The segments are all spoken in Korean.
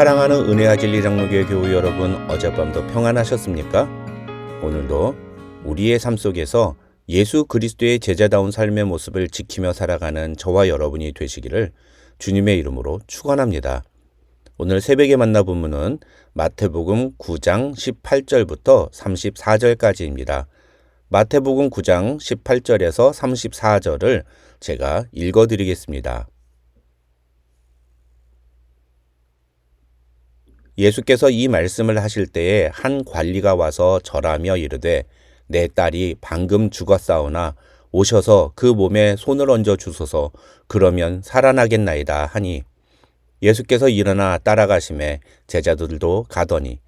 사랑하는 은혜와 진리 장로교회 교우 여러분, 어젯밤도 평안하셨습니까? 오늘도 우리의 삶 속에서 예수 그리스도의 제자다운 삶의 모습을 지키며 살아가는 저와 여러분이 되시기를 주님의 이름으로 축원합니다. 오늘 새벽에 만나보면은 마태복음 9장 18절부터 34절까지입니다. 마태복음 9장 18절에서 34절을 제가 읽어드리겠습니다. 예수께서 이 말씀을 하실 때에 한 관리가 와서 절하며 이르되 내 딸이 방금 죽었사오나 오셔서 그 몸에 손을 얹어 주소서. 그러면 살아나겠나이다 하니 예수께서 일어나 따라가심에 제자들도 가더니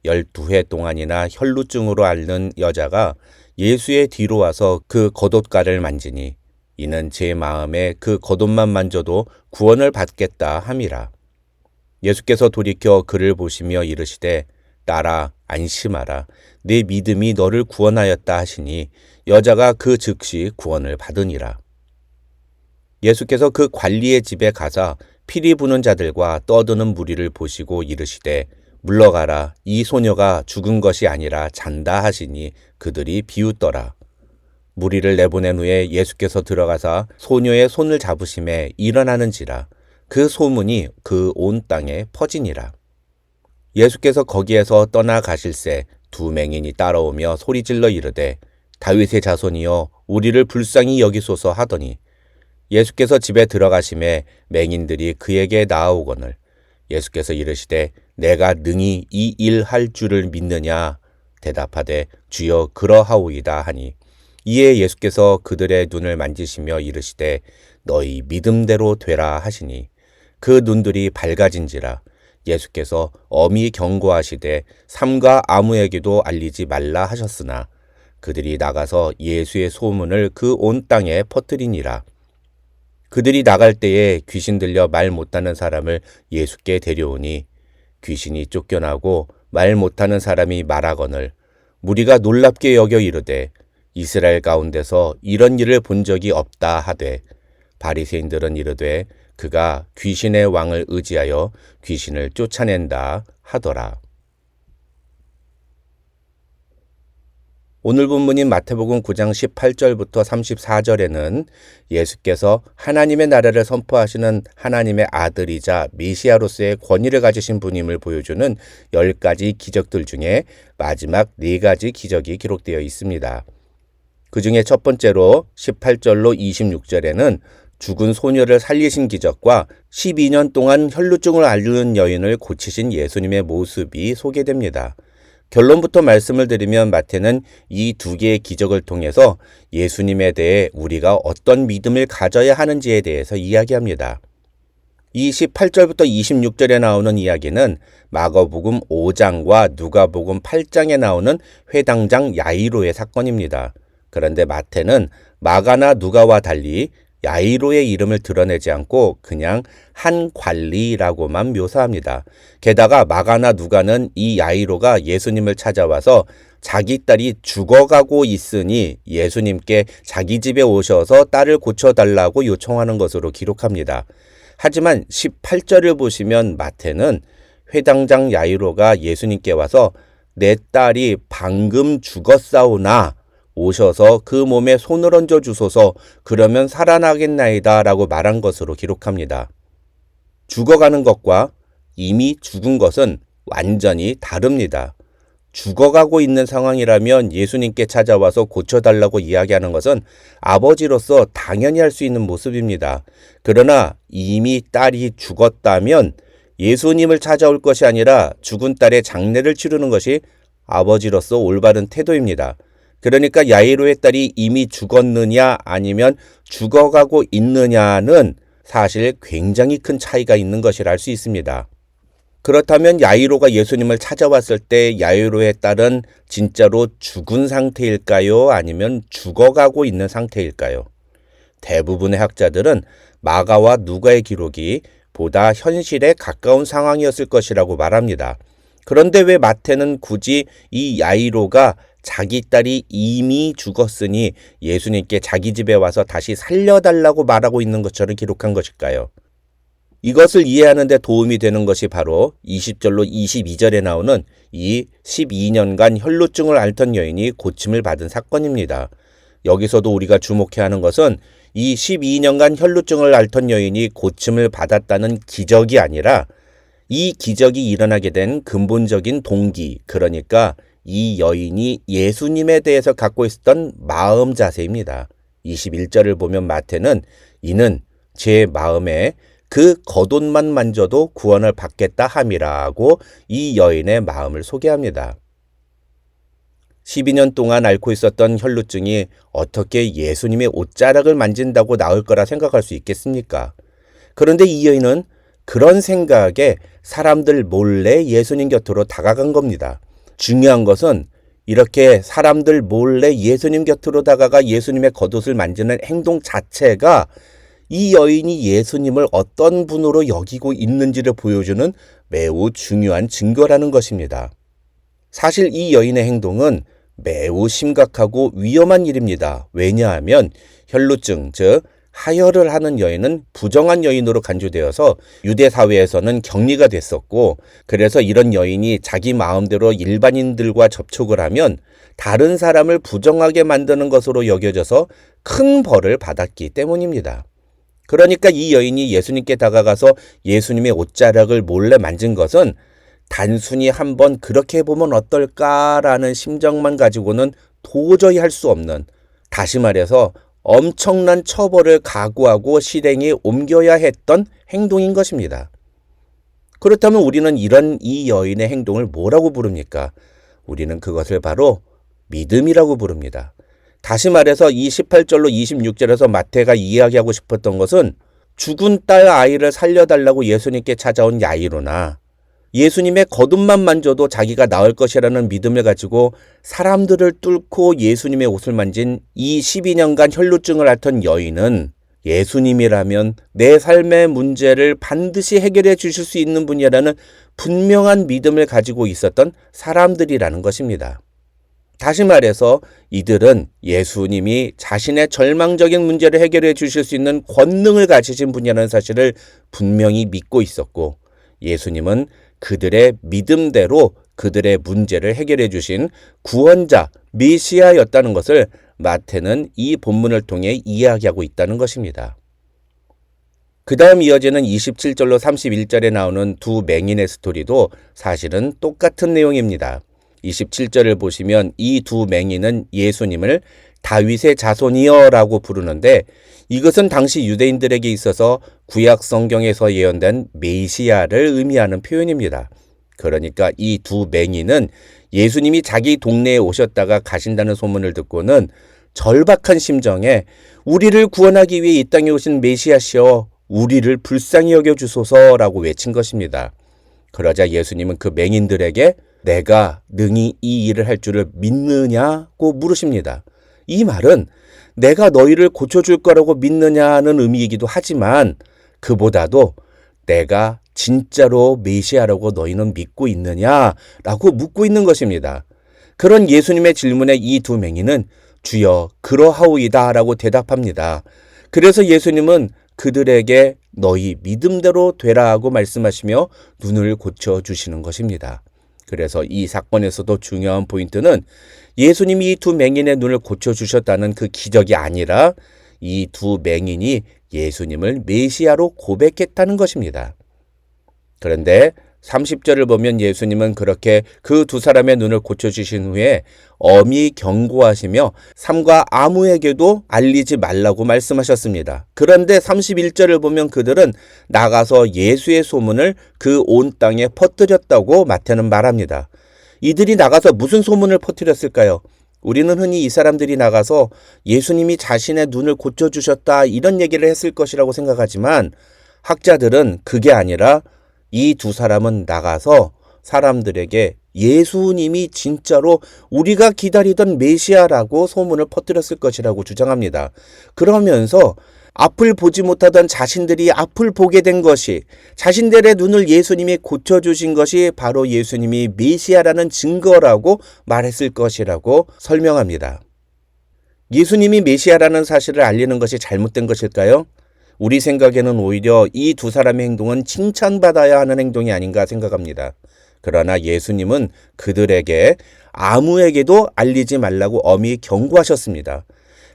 12해 동안이나 혈루증으로 앓는 여자가 예수의 뒤로 와서 그 겉옷가를 만지니 이는 제 마음에 그 겉옷만 만져도 구원을 받겠다 함이라. 예수께서 돌이켜 그를 보시며 이르시되 딸아 안심하라 네 믿음이 너를 구원하였다 하시니 여자가 그 즉시 구원을 받으니라. 예수께서 그 관리의 집에 가사 피리 부는 자들과 떠드는 무리를 보시고 이르시되 물러가라 이 소녀가 죽은 것이 아니라 잔다 하시니 그들이 비웃더라. 무리를 내보낸 후에 예수께서 들어가사 소녀의 손을 잡으심에 일어나는지라. 그 소문이 그 온 땅에 퍼지니라. 예수께서 거기에서 떠나가실새 두 맹인이 따라오며 소리질러 이르되 다윗의 자손이여 우리를 불쌍히 여기소서 하더니 예수께서 집에 들어가심에 맹인들이 그에게 나아오거늘 예수께서 이르시되 내가 능히 이 일 할 줄을 믿느냐 대답하되 주여 그러하오이다 하니 이에 예수께서 그들의 눈을 만지시며 이르시되 너희 믿음대로 되라 하시니 그 눈들이 밝아진지라. 예수께서 엄히 경고하시되 삼가 아무에게도 알리지 말라 하셨으나 그들이 나가서 예수의 소문을 그 온 땅에 퍼뜨리니라. 그들이 나갈 때에 귀신 들려 말 못하는 사람을 예수께 데려오니 귀신이 쫓겨나고 말 못하는 사람이 말하거늘 무리가 놀랍게 여겨 이르되 이스라엘 가운데서 이런 일을 본 적이 없다 하되 바리새인들은 이르되 그가 귀신의 왕을 의지하여 귀신을 쫓아낸다 하더라. 오늘 본문인 마태복음 9장 18절부터 34절에는 예수께서 하나님의 나라를 선포하시는 하나님의 아들이자 메시아로서의 권위를 가지신 분임을 보여주는 10가지 기적들 중에 마지막 4가지 기적이 기록되어 있습니다. 그 중에 첫 번째로 18절로 26절에는 죽은 소녀를 살리신 기적과 12년 동안 혈루증을 앓는 여인을 고치신 예수님의 모습이 소개됩니다. 결론부터 말씀을 드리면 마태는 이 2개의 기적을 통해서 예수님에 대해 우리가 어떤 믿음을 가져야 하는지에 대해서 이야기합니다. 이 18절부터 26절에 나오는 이야기는 마가복음 5장과 누가복음 8장에 나오는 회당장 야이로의 사건입니다. 그런데 마태는 마가나 누가와 달리 야이로의 이름을 드러내지 않고 그냥 한 관리라고만 묘사합니다. 게다가 마가나 누가는 이 야이로가 예수님을 찾아와서 자기 딸이 죽어가고 있으니 예수님께 자기 집에 오셔서 딸을 고쳐달라고 요청하는 것으로 기록합니다. 하지만 18절을 보시면 마태는 회당장 야이로가 예수님께 와서 내 딸이 방금 죽었사오나 오셔서 그 몸에 손을 얹어 주소서. 그러면 살아나겠나이다 라고 말한 것으로 기록합니다. 죽어가는 것과 이미 죽은 것은 완전히 다릅니다. 죽어가고 있는 상황이라면 예수님께 찾아와서 고쳐달라고 이야기하는 것은 아버지로서 당연히 할 수 있는 모습입니다. 그러나 이미 딸이 죽었다면 예수님을 찾아올 것이 아니라 죽은 딸의 장례를 치르는 것이 아버지로서 올바른 태도입니다. 그러니까 야이로의 딸이 이미 죽었느냐 아니면 죽어가고 있느냐는 사실 굉장히 큰 차이가 있는 것이라 할 수 있습니다. 그렇다면 야이로가 예수님을 찾아왔을 때 야이로의 딸은 진짜로 죽은 상태일까요? 아니면 죽어가고 있는 상태일까요? 대부분의 학자들은 마가와 누가의 기록이 보다 현실에 가까운 상황이었을 것이라고 말합니다. 그런데 왜 마태는 굳이 이 야이로가 자기 딸이 이미 죽었으니 예수님께 자기 집에 와서 다시 살려달라고 말하고 있는 것처럼 기록한 것일까요? 이것을 이해하는 데 도움이 되는 것이 바로 20절로 22절에 나오는 이 12년간 혈루증을 앓던 여인이 고침을 받은 사건입니다. 여기서도 우리가 주목해야 하는 것은 이 12년간 혈루증을 앓던 여인이 고침을 받았다는 기적이 아니라 이 기적이 일어나게 된 근본적인 동기, 그러니까 이 여인이 예수님에 대해서 갖고 있었던 마음 자세입니다. 21절을 보면 마태는 이는 제 마음에 그 겉옷만 만져도 구원을 받겠다 함이라고 이 여인의 마음을 소개합니다. 12년 동안 앓고 있었던 혈루증이 어떻게 예수님의 옷자락을 만진다고 나을 거라 생각할 수 있겠습니까? 그런데 이 여인은 그런 생각에 사람들 몰래 예수님 곁으로 다가간 겁니다. 중요한 것은 이렇게 사람들 몰래 예수님 곁으로 다가가 예수님의 겉옷을 만지는 행동 자체가 이 여인이 예수님을 어떤 분으로 여기고 있는지를 보여주는 매우 중요한 증거라는 것입니다. 사실 이 여인의 행동은 매우 심각하고 위험한 일입니다. 왜냐하면 혈루증, 즉 하혈을 하는 여인은 부정한 여인으로 간주되어서 유대 사회에서는 격리가 됐었고, 그래서 이런 여인이 자기 마음대로 일반인들과 접촉을 하면 다른 사람을 부정하게 만드는 것으로 여겨져서 큰 벌을 받았기 때문입니다. 그러니까 이 여인이 예수님께 다가가서 예수님의 옷자락을 몰래 만진 것은 단순히 한번 그렇게 해보면 어떨까라는 심정만 가지고는 도저히 할 수 없는, 다시 말해서 엄청난 처벌을 각오하고 실행에 옮겨야 했던 행동인 것입니다. 그렇다면 우리는 이런 이 여인의 행동을 뭐라고 부릅니까? 우리는 그것을 바로 믿음이라고 부릅니다. 다시 말해서 이 18절로 26절에서 마태가 이야기하고 싶었던 것은 죽은 딸 아이를 살려달라고 예수님께 찾아온 야이로나 예수님의 겉옷만 만져도 자기가 나을 것이라는 믿음을 가지고 사람들을 뚫고 예수님의 옷을 만진 이 12년간 혈루증을 앓던 여인은 예수님이라면 내 삶의 문제를 반드시 해결해 주실 수 있는 분이라는 분명한 믿음을 가지고 있었던 사람들이라는 것입니다. 다시 말해서 이들은 예수님이 자신의 절망적인 문제를 해결해 주실 수 있는 권능을 가지신 분이라는 사실을 분명히 믿고 있었고, 예수님은 그들의 믿음대로 그들의 문제를 해결해 주신 구원자, 메시아였다는 것을 마태는 이 본문을 통해 이야기하고 있다는 것입니다. 그 다음 이어지는 27절로 31절에 나오는 두 맹인의 스토리도 사실은 똑같은 내용입니다. 27절을 보시면 이 두 맹인은 예수님을 다윗의 자손이여라고 부르는데, 이것은 당시 유대인들에게 있어서 구약 성경에서 예언된 메시아를 의미하는 표현입니다. 그러니까 이 두 맹인은 예수님이 자기 동네에 오셨다가 가신다는 소문을 듣고는 절박한 심정에 우리를 구원하기 위해 이 땅에 오신 메시아시여 우리를 불쌍히 여겨주소서라고 외친 것입니다. 그러자 예수님은 그 맹인들에게 내가 능히 이 일을 할 줄을 믿느냐고 물으십니다. 이 말은 내가 너희를 고쳐줄 거라고 믿느냐는 의미이기도 하지만 그보다도 내가 진짜로 메시아라고 너희는 믿고 있느냐라고 묻고 있는 것입니다. 그런 예수님의 질문에 이 두 맹인은 주여 그러하오이다 라고 대답합니다. 그래서 예수님은 그들에게 너희 믿음대로 되라 하고 말씀하시며 눈을 고쳐주시는 것입니다. 그래서 이 사건에서도 중요한 포인트는 예수님이 이 두 맹인의 눈을 고쳐주셨다는 그 기적이 아니라 이 두 맹인이 예수님을 메시아로 고백했다는 것입니다. 그런데 30절을 보면 예수님은 그렇게 그 두 사람의 눈을 고쳐주신 후에 엄히 경고하시며 삼가 아무에게도 알리지 말라고 말씀하셨습니다. 그런데 31절을 보면 그들은 나가서 예수의 소문을 그 온 땅에 퍼뜨렸다고 마태는 말합니다. 이들이 나가서 무슨 소문을 퍼뜨렸을까요? 우리는 흔히 이 사람들이 나가서 예수님이 자신의 눈을 고쳐주셨다 이런 얘기를 했을 것이라고 생각하지만 학자들은 그게 아니라 이 두 사람은 나가서 사람들에게 예수님이 진짜로 우리가 기다리던 메시아라고 소문을 퍼뜨렸을 것이라고 주장합니다. 그러면서 앞을 보지 못하던 자신들이 앞을 보게 된 것이, 자신들의 눈을 예수님이 고쳐주신 것이 바로 예수님이 메시아라는 증거라고 말했을 것이라고 설명합니다. 예수님이 메시아라는 사실을 알리는 것이 잘못된 것일까요? 우리 생각에는 오히려 이 두 사람의 행동은 칭찬받아야 하는 행동이 아닌가 생각합니다. 그러나 예수님은 그들에게 아무에게도 알리지 말라고 엄히 경고하셨습니다.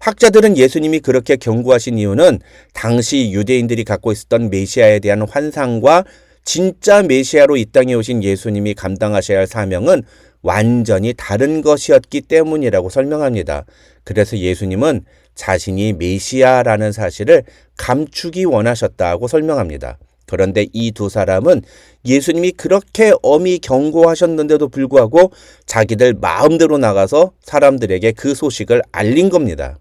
학자들은 예수님이 그렇게 경고하신 이유는 당시 유대인들이 갖고 있었던 메시아에 대한 환상과 진짜 메시아로 이 땅에 오신 예수님이 감당하셔야 할 사명은 완전히 다른 것이었기 때문이라고 설명합니다. 그래서 예수님은 자신이 메시아라는 사실을 감추기 원하셨다고 설명합니다. 그런데 이 두 사람은 예수님이 그렇게 엄히 경고하셨는데도 불구하고 자기들 마음대로 나가서 사람들에게 그 소식을 알린 겁니다.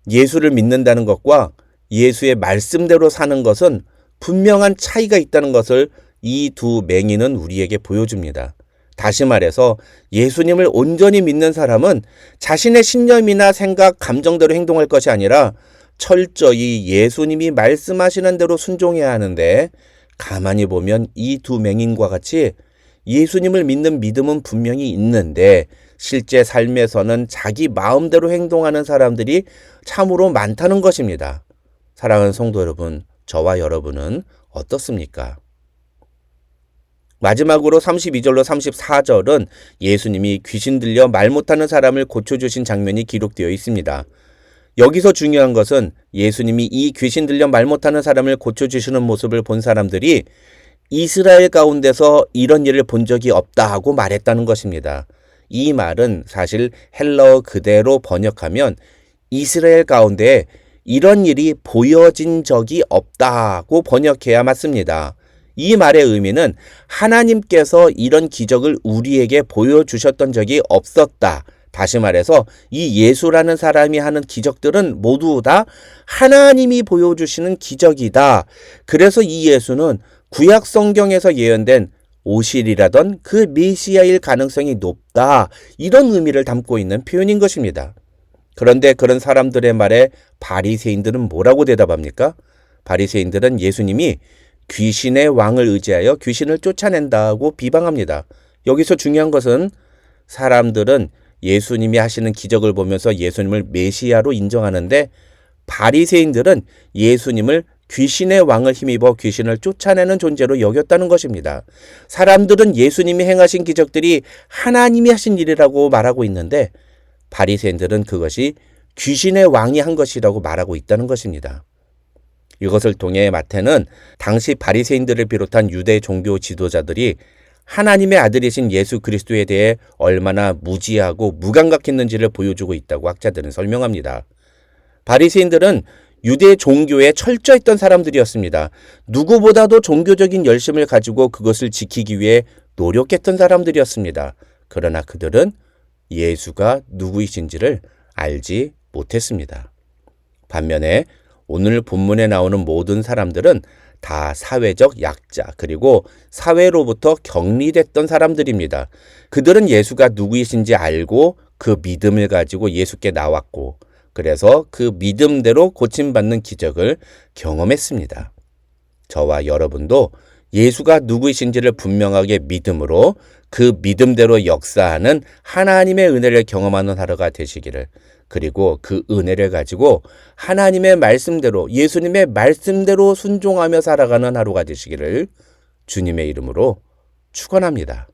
예수를 믿는다는 것과 예수의 말씀대로 사는 것은 분명한 차이가 있다는 것을 이 두 맹인은 우리에게 보여줍니다. 다시 말해서 예수님을 온전히 믿는 사람은 자신의 신념이나 생각, 감정대로 행동할 것이 아니라 철저히 예수님이 말씀하시는 대로 순종해야 하는데, 가만히 보면 이 두 맹인과 같이 예수님을 믿는 믿음은 분명히 있는데 실제 삶에서는 자기 마음대로 행동하는 사람들이 참으로 많다는 것입니다. 사랑하는 성도 여러분, 저와 여러분은 어떻습니까? 마지막으로 32절로 34절은 예수님이 귀신 들려 말 못하는 사람을 고쳐주신 장면이 기록되어 있습니다. 여기서 중요한 것은 예수님이 이 귀신 들려 말 못하는 사람을 고쳐주시는 모습을 본 사람들이 이스라엘 가운데서 이런 일을 본 적이 없다 하고 말했다는 것입니다. 이 말은 사실 헬라어 그대로 번역하면 이스라엘 가운데 이런 일이 보여진 적이 없다고 번역해야 맞습니다. 이 말의 의미는 하나님께서 이런 기적을 우리에게 보여주셨던 적이 없었다. 다시 말해서 이 예수라는 사람이 하는 기적들은 모두 다 하나님이 보여주시는 기적이다. 그래서 이 예수는 구약 성경에서 예언된 오실이라던 그 메시아일 가능성이 높다. 이런 의미를 담고 있는 표현인 것입니다. 그런데 그런 사람들의 말에 바리새인들은 뭐라고 대답합니까? 바리새인들은 예수님이 귀신의 왕을 의지하여 귀신을 쫓아낸다고 비방합니다. 여기서 중요한 것은 사람들은 예수님이 하시는 기적을 보면서 예수님을 메시아로 인정하는데, 바리새인들은 예수님을 귀신의 왕을 힘입어 귀신을 쫓아내는 존재로 여겼다는 것입니다. 사람들은 예수님이 행하신 기적들이 하나님이 하신 일이라고 말하고 있는데, 바리새인들은 그것이 귀신의 왕이 한 것이라고 말하고 있다는 것입니다. 이것을 통해 마태는 당시 바리새인들을 비롯한 유대 종교 지도자들이 하나님의 아들이신 예수 그리스도에 대해 얼마나 무지하고 무감각했는지를 보여주고 있다고 학자들은 설명합니다. 바리새인들은 유대 종교에 철저했던 사람들이었습니다. 누구보다도 종교적인 열심을 가지고 그것을 지키기 위해 노력했던 사람들이었습니다. 그러나 그들은 예수가 누구이신지를 알지 못했습니다. 반면에 오늘 본문에 나오는 모든 사람들은 다 사회적 약자, 그리고 사회로부터 격리됐던 사람들입니다. 그들은 예수가 누구이신지 알고 그 믿음을 가지고 예수께 나왔고, 그래서 그 믿음대로 고침받는 기적을 경험했습니다. 저와 여러분도 예수가 누구이신지를 분명하게 믿음으로 그 믿음대로 역사하는 하나님의 은혜를 경험하는 하루가 되시기를, 그리고 그 은혜를 가지고 하나님의 말씀대로, 예수님의 말씀대로 순종하며 살아가는 하루가 되시기를 주님의 이름으로 축원합니다.